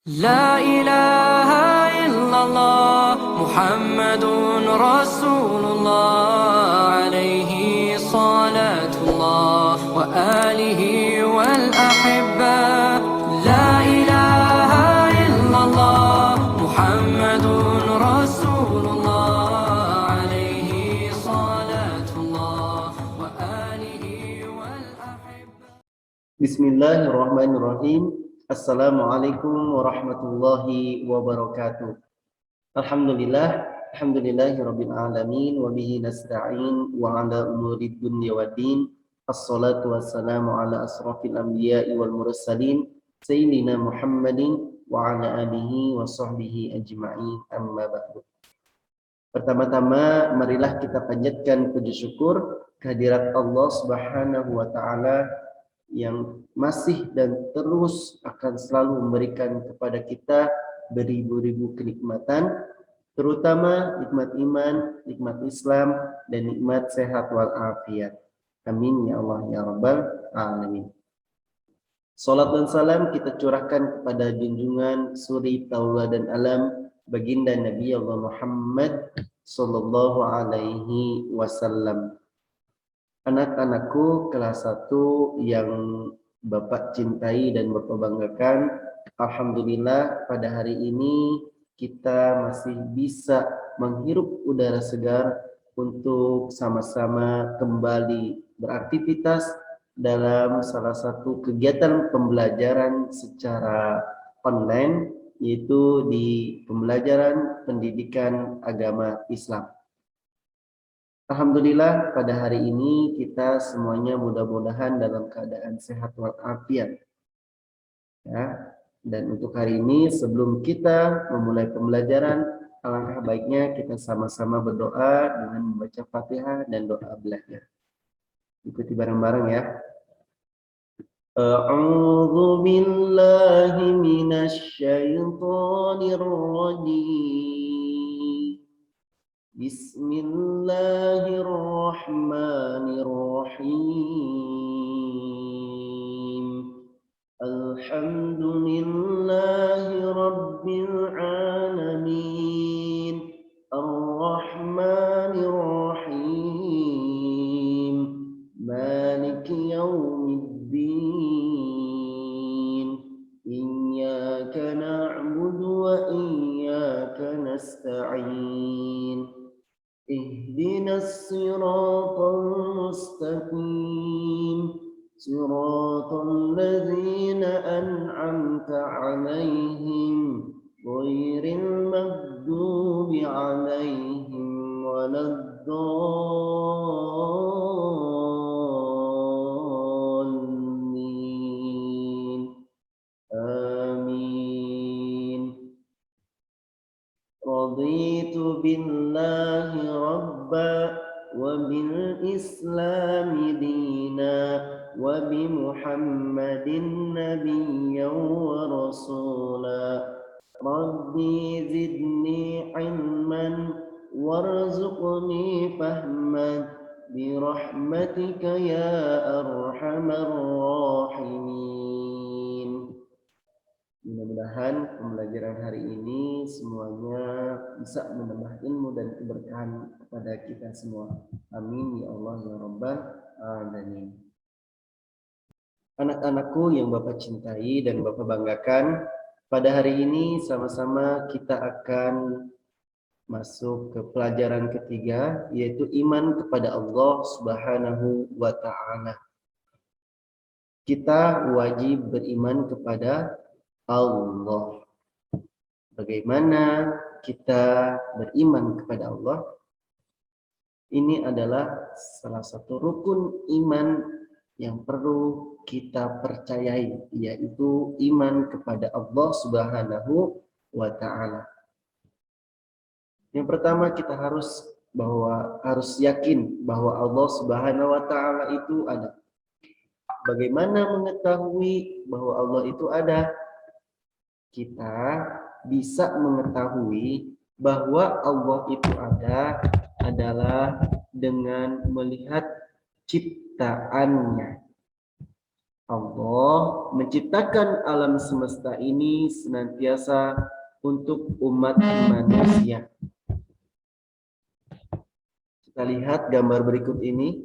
لا إله إلا الله محمد رسول الله عليه صلاة الله وآله والأحبة لا إله إلا الله محمد رسول الله عليه صلاة الله وآله والأحبة. Bismillahirrahmanirrahim. Assalamualaikum warahmatullahi wabarakatuh. Alhamdulillahirabbil alamin wa bihi nasta'in wa ala umurid dunya waddin. Assalatu wassalamu ala asrafil anbiya'i wal mursalin sayyidina Muhammadin wa ala alihi wa sahbihi ajma'in. Amma ba'du. Pertama-tama marilah kita panjatkan puji syukur kehadirat Allah Subhanahu wa taala yang masih dan terus akan selalu memberikan kepada kita beribu-ribu kenikmatan, terutama nikmat iman, nikmat Islam, dan nikmat sehat walafiat. Amin ya Allah ya Rabbal alamin. Salat dan salam kita curahkan kepada junjungan suri tauladan alam baginda Nabi Allah Muhammad sallallahu alaihi wasallam. Anak-anakku kelas 1 yang Bapak cintai dan Bapak banggakan, alhamdulillah pada hari ini kita masih bisa menghirup udara segar untuk sama-sama kembali beraktivitas dalam salah satu kegiatan pembelajaran secara online, yaitu di pembelajaran pendidikan agama Islam. Alhamdulillah pada hari ini kita semuanya mudah-mudahan dalam keadaan sehat walafiat. Ya. Dan untuk hari ini sebelum kita memulai pembelajaran, alangkah baiknya kita sama-sama berdoa dengan membaca Fatihah dan doa belajar. Ikuti bareng-bareng ya. A'udzu billahi minasy syaithanir rajim. Bismillahirrahmanirrahim. Alhamdulillahi rabbil alamin. Ar-Rahmanir-Rahim. Maliki yaumiddin. Iyyaka na'budu wa iyyaka nasta'in. Ihdinas siratal mustaqim, siratal ladzina an'amta 'alaihim, ghairil maghdubi 'alaihim waladdallin. Amin. Raditu billahi rabba wa bil islami dina wa bi Muhammadin nabiyyan wa rasula. Rabbi zidni ilman warzuqni fahman bi rahmatika ya arhamar rahimin. Mudah-mudahan pembelajaran hari ini semuanya bisa menambah ilmu dan keberkahan kepada kita semua. Amin ya Allah ya Rabbal alamin. Anak-anakku yang Bapak cintai dan Bapak banggakan, pada hari ini sama-sama kita akan masuk ke pelajaran ketiga, yaitu iman kepada Allah Subhanahu wa taala. Kita wajib beriman kepada Allah. Bagaimana kita beriman kepada Allah? Ini adalah salah satu rukun iman yang perlu kita percayai, yaitu iman kepada Allah Subhanahu wa taala. Yang pertama kita harus yakin bahwa Allah Subhanahu wa taala itu ada. Bagaimana mengetahui bahwa Allah itu ada? Kita bisa mengetahui bahwa Allah itu ada adalah dengan melihat ciptaannya. Allah menciptakan alam semesta ini senantiasa untuk umat manusia. Kita lihat gambar berikut ini.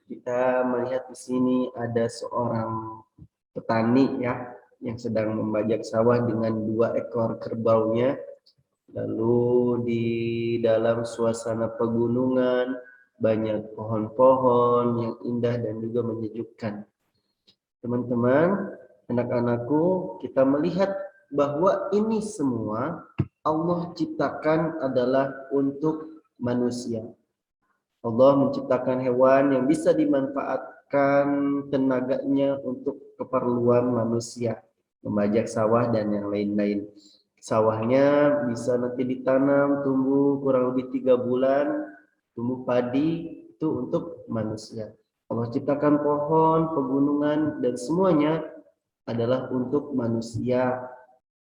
Kita melihat di sini ada seorang petani ya yang sedang membajak sawah dengan 2 ekor kerbaunya. Lalu di dalam suasana pegunungan banyak pohon-pohon yang indah dan juga menyejukkan. Teman-teman, anak-anakku, kita melihat bahwa ini semua Allah ciptakan adalah untuk manusia. Allah menciptakan hewan yang bisa dimanfaatkan tenaganya untuk keperluan manusia, membajak sawah dan yang lain-lain. Sawahnya bisa nanti ditanam, tumbuh kurang lebih 3 bulan, tumbuh padi, itu untuk manusia. Allah ciptakan pohon, pegunungan, dan semuanya adalah untuk manusia.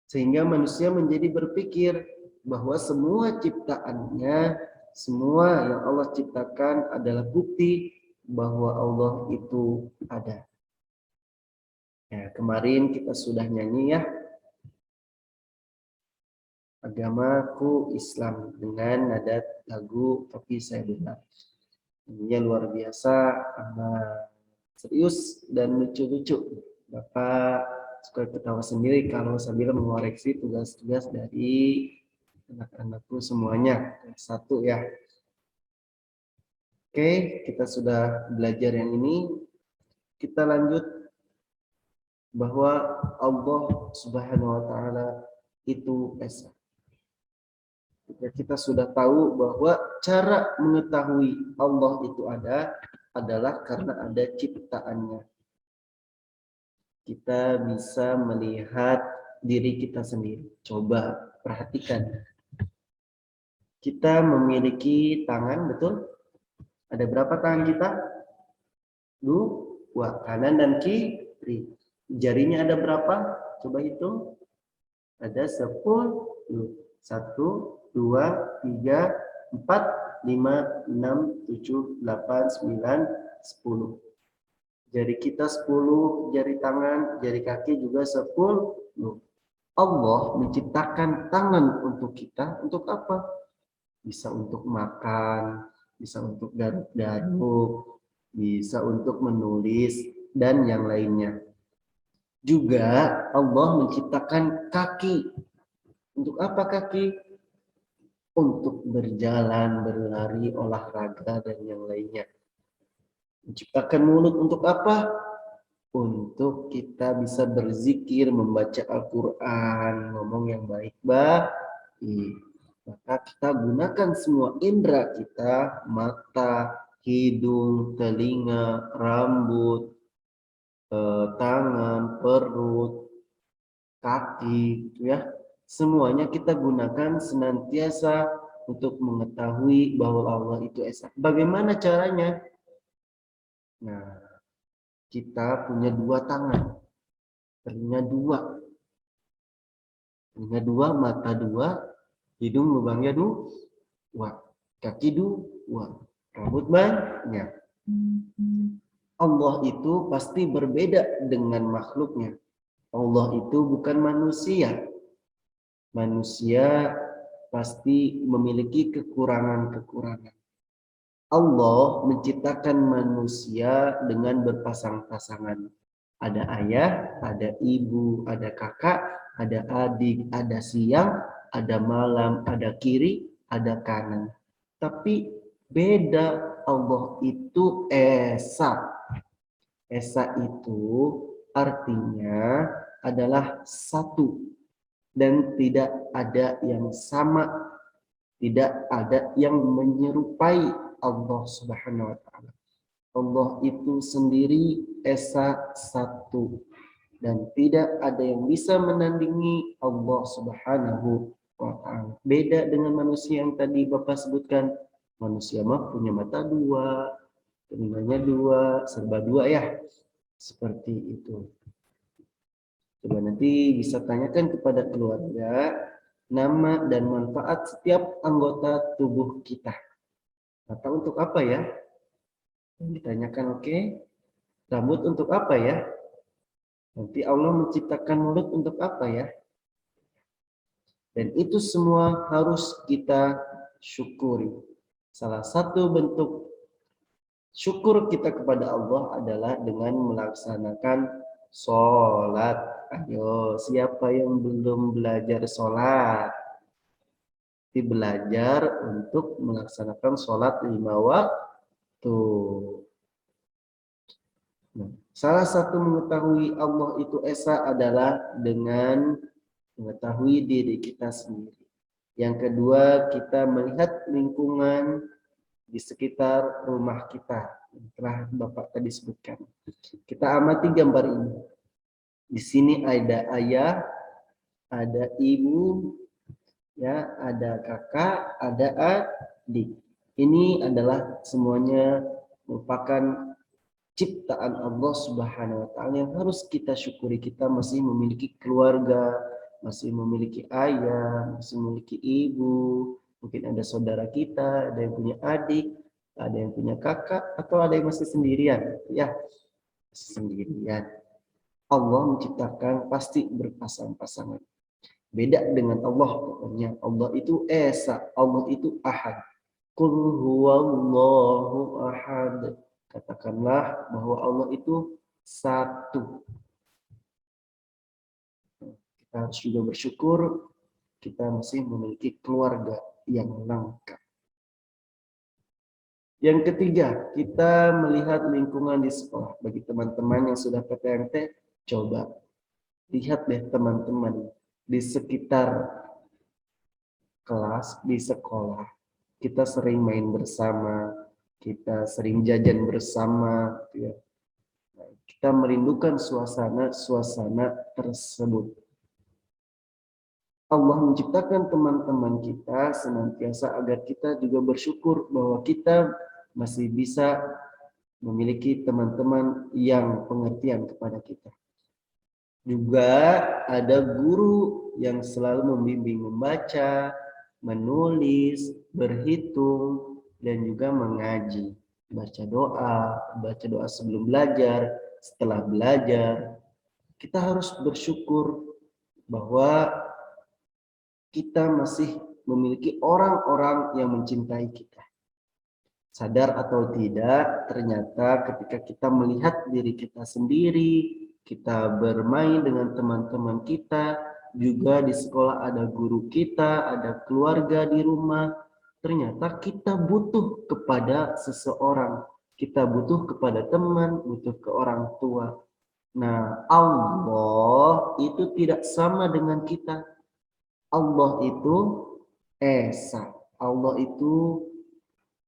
Sehingga manusia menjadi berpikir bahwa semua ciptaannya, semua yang Allah ciptakan adalah bukti bahwa Allah itu ada. Ya, kemarin kita sudah nyanyi ya, agamaku Islam dengan nada lagu Tapi Saya Benar. Ini luar biasa, serius dan lucu-lucu. Bapak suka ketawa sendiri kalau sambil mengoreksi tugas-tugas dari anak-anakku semuanya. Satu ya. Oke, kita sudah belajar yang ini. Kita lanjut bahwa Allah Subhanahu wa taala itu esa. Kita sudah tahu bahwa cara mengetahui Allah itu ada adalah karena ada ciptaannya. Kita bisa melihat diri kita sendiri. Coba perhatikan. Kita memiliki tangan, betul? Ada berapa tangan kita? 2, kanan dan kiri. Jarinya ada berapa? Coba hitung. Ada 10. 1, 2, 3, 4, 5, 6, 7, 8, 9, 10. Jari kita 10, jari tangan, jari kaki juga 10. Allah menciptakan tangan untuk kita, untuk apa? Bisa untuk makan, bisa untuk garuk-garuk, bisa untuk menulis, dan yang lainnya. Juga Allah menciptakan kaki. Untuk apa kaki? Untuk berjalan, berlari, olahraga, dan yang lainnya. Menciptakan mulut untuk apa? Untuk kita bisa berzikir, membaca Al-Quran, ngomong yang baik-baik. Maka kita gunakan semua indera kita, mata, hidung, telinga, rambut, tangan, perut, kaki, gitu ya. Semuanya kita gunakan senantiasa untuk mengetahui bahwa Allah itu esa. Bagaimana caranya? Nah, kita punya 2 tangan, telinga 2, mata 2, hidung lubangnya 2, kaki 2, rambut banyak. Allah itu pasti berbeda dengan makhluknya. Allah itu bukan manusia. Manusia pasti memiliki kekurangan-kekurangan. Allah menciptakan manusia dengan berpasang-pasangan. Ada ayah, ada ibu, ada kakak, ada adik, ada siang, ada malam, ada kiri, ada kanan. Tapi beda, Allah itu esa. Esa itu artinya adalah satu dan tidak ada yang sama, tidak ada yang menyerupai Allah Subhanahu wa taala. Allah itu sendiri esa satu dan tidak ada yang bisa menandingi Allah Subhanahu wa taala. Beda dengan manusia yang tadi Bapak sebutkan. Manusia mah punya mata 2, telinganya 2, serba 2 ya. Seperti itu. Coba nanti bisa tanyakan kepada keluarga nama dan manfaat setiap anggota tubuh kita. Mata untuk apa ya? Ditanyakan, oke. Rambut untuk apa ya? Nanti Allah menciptakan mulut untuk apa ya? Dan itu semua harus kita syukuri. Salah satu bentuk syukur kita kepada Allah adalah dengan melaksanakan sholat. Ayo, siapa yang belum belajar sholat? Belajar untuk melaksanakan sholat 5 waktu. Nah, salah satu mengetahui Allah itu esa adalah dengan mengetahui diri kita sendiri. Yang kedua, kita melihat lingkungan di sekitar rumah kita yang telah Bapak tadi sebutkan. Kita amati gambar ini. Di sini ada ayah, ada ibu, ya, ada kakak, ada adik. Ini adalah semuanya merupakan ciptaan Allah Subhanahu wa taala yang harus kita syukuri. Kita masih memiliki keluarga, masih memiliki ayah, masih memiliki ibu, mungkin ada saudara kita, ada yang punya adik, ada yang punya kakak, atau ada yang masih sendirian, ya, masih sendirian. Allah menciptakan pasti berpasang-pasangan. Beda dengan Allah, pokoknya Allah itu esa, Allah itu ahad. Qul huwallahu ahad. Katakanlah bahwa Allah itu satu. Kita harus juga bersyukur kita masih memiliki keluarga yang lengkap. Yang ketiga, kita melihat lingkungan di sekolah. Bagi teman-teman yang sudah PTMT, coba lihat deh teman-teman di sekitar kelas, di sekolah. Kita sering main bersama, kita sering jajan bersama, gitu ya. Kita merindukan suasana tersebut. Allah menciptakan teman-teman kita senantiasa agar kita juga bersyukur bahwa kita masih bisa memiliki teman-teman yang pengertian kepada kita. Juga ada guru yang selalu membimbing membaca, menulis, berhitung, dan juga mengaji. Baca doa sebelum belajar, setelah belajar. Kita harus bersyukur bahwa kita masih memiliki orang-orang yang mencintai kita. Sadar atau tidak, ternyata ketika kita melihat diri kita sendiri, kita bermain dengan teman-teman kita, juga di sekolah ada guru kita, ada keluarga di rumah, ternyata kita butuh kepada seseorang. Kita butuh kepada teman, butuh ke orang tua. Nah, Allah itu tidak sama dengan kita. Allah itu esa. Allah itu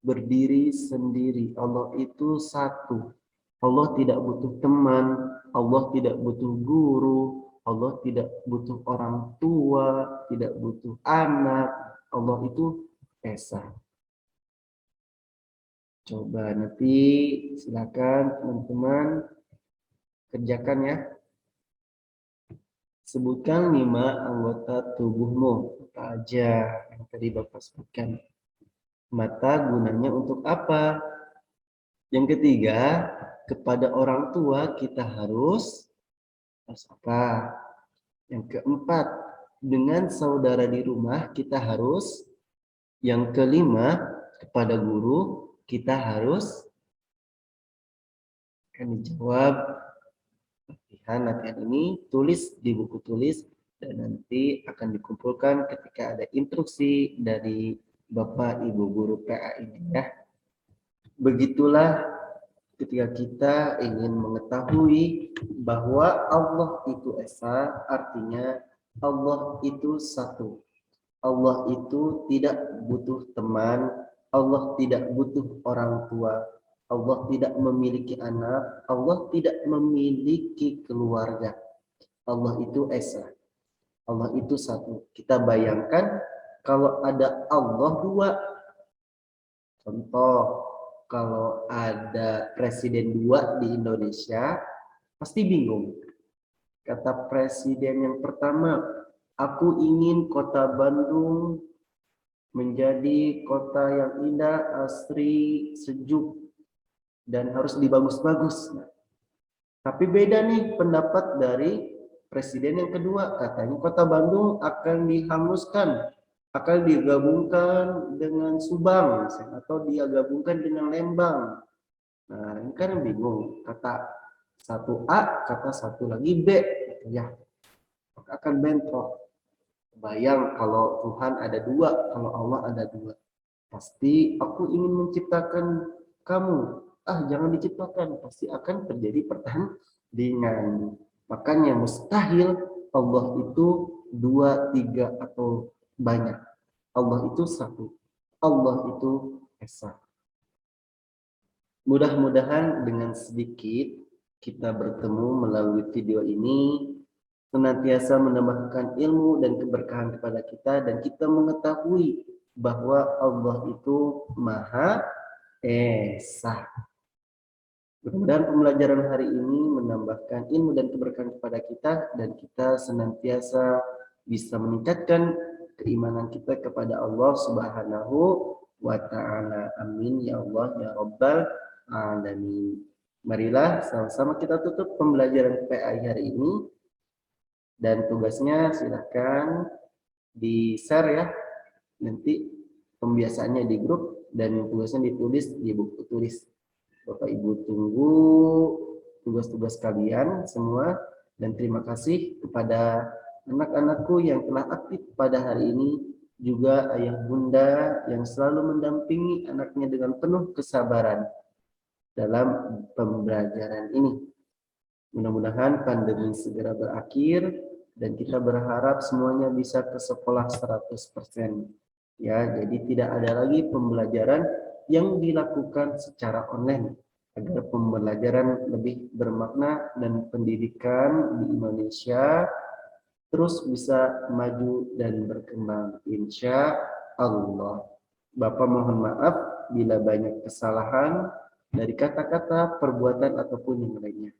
berdiri sendiri. Allah itu satu. Allah tidak butuh teman. Allah tidak butuh guru. Allah tidak butuh orang tua. Tidak butuh anak. Allah itu esa. Coba nanti silakan teman-teman kerjakan ya. Sebutkan 5 anggota tubuhmu. Apa aja yang tadi Bapak sebutkan. Mata gunanya untuk apa? Yang ketiga, kepada orang tua kita harus apa? Yang keempat, dengan saudara di rumah kita harus. Yang kelima, kepada guru kita harus. Akan dijawab latihan ini, tulis di buku tulis, dan nanti akan dikumpulkan ketika ada instruksi dari Bapak Ibu Guru PA ini ya. Begitulah ketika kita ingin mengetahui bahwa Allah itu esa, artinya Allah itu satu. Allah itu tidak butuh teman, Allah tidak butuh orang tua, Allah tidak memiliki anak, Allah tidak memiliki keluarga. Allah itu esa. Allah itu satu. Kita bayangkan kalau ada Allah dua. Contoh, kalau ada presiden dua di Indonesia, pasti bingung. Kata presiden yang pertama, aku ingin kota Bandung menjadi kota yang indah, asri, sejuk, dan harus dibagus-bagus. Tapi beda nih pendapat dari presiden yang kedua, katanya kota Bandung akan dihanguskan, akan digabungkan dengan Subang atau digabungkan dengan Lembang. Nah, ini kan bingung, kata satu A, kata satu lagi B, ya akan bentrok. Bayang kalau Tuhan ada dua, kalau Allah ada dua. Pasti aku ingin menciptakan kamu. Jangan diciptakan. Pasti akan terjadi pertandingan. Makanya mustahil Allah itu dua, tiga, atau banyak. Allah itu satu. Allah itu esa. Mudah-mudahan dengan sedikit kita bertemu melalui video ini senantiasa menambahkan ilmu dan keberkahan kepada kita dan kita mengetahui bahwa Allah itu Maha Esa. Mudah-mudahan pembelajaran hari ini menambahkan ilmu dan keberkahan kepada kita dan kita senantiasa bisa meningkatkan keimanan kita kepada Allah Subhanahu wa taala. Amin ya Allah ya rabbal alamin. Marilah sama-sama kita tutup pembelajaran PAI hari ini. Dan tugasnya silahkan di-share ya. Nanti pembiasaannya di grup dan tugasnya ditulis di buku tulis. Bapak Ibu tunggu tugas-tugas kalian semua. Dan terima kasih kepada anak-anakku yang telah aktif pada hari ini. Juga ayah bunda yang selalu mendampingi anaknya dengan penuh kesabaran dalam pembelajaran ini. Mudah-mudahan pandemi segera berakhir dan kita berharap semuanya bisa ke sekolah 100%. Ya, jadi tidak ada lagi pembelajaran yang dilakukan secara online agar pembelajaran lebih bermakna dan pendidikan di Indonesia terus bisa maju dan berkembang insya Allah. Bapak mohon maaf bila banyak kesalahan dari kata-kata, perbuatan ataupun yang lainnya.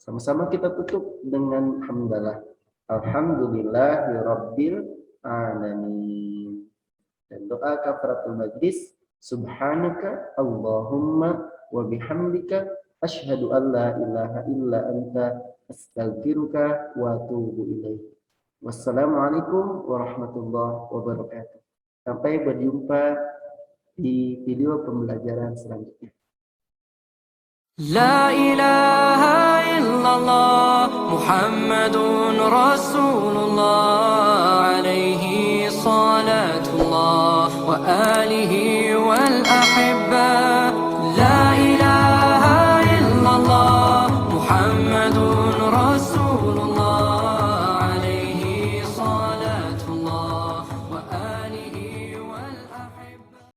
Sama-sama kita tutup dengan hamdalah. Alhamdulillahirabbil alamin. Dan doa kafaratul majlis, subhanaka Allahumma wa bihamdika asyhadu an la ilaha illa anta astaghfiruka wa atubu ilaik. Wassalamualaikum warahmatullahi wabarakatuh. Sampai berjumpa di video pembelajaran selanjutnya. لا إله إلا الله محمد رسول الله عليه صلاة الله وآله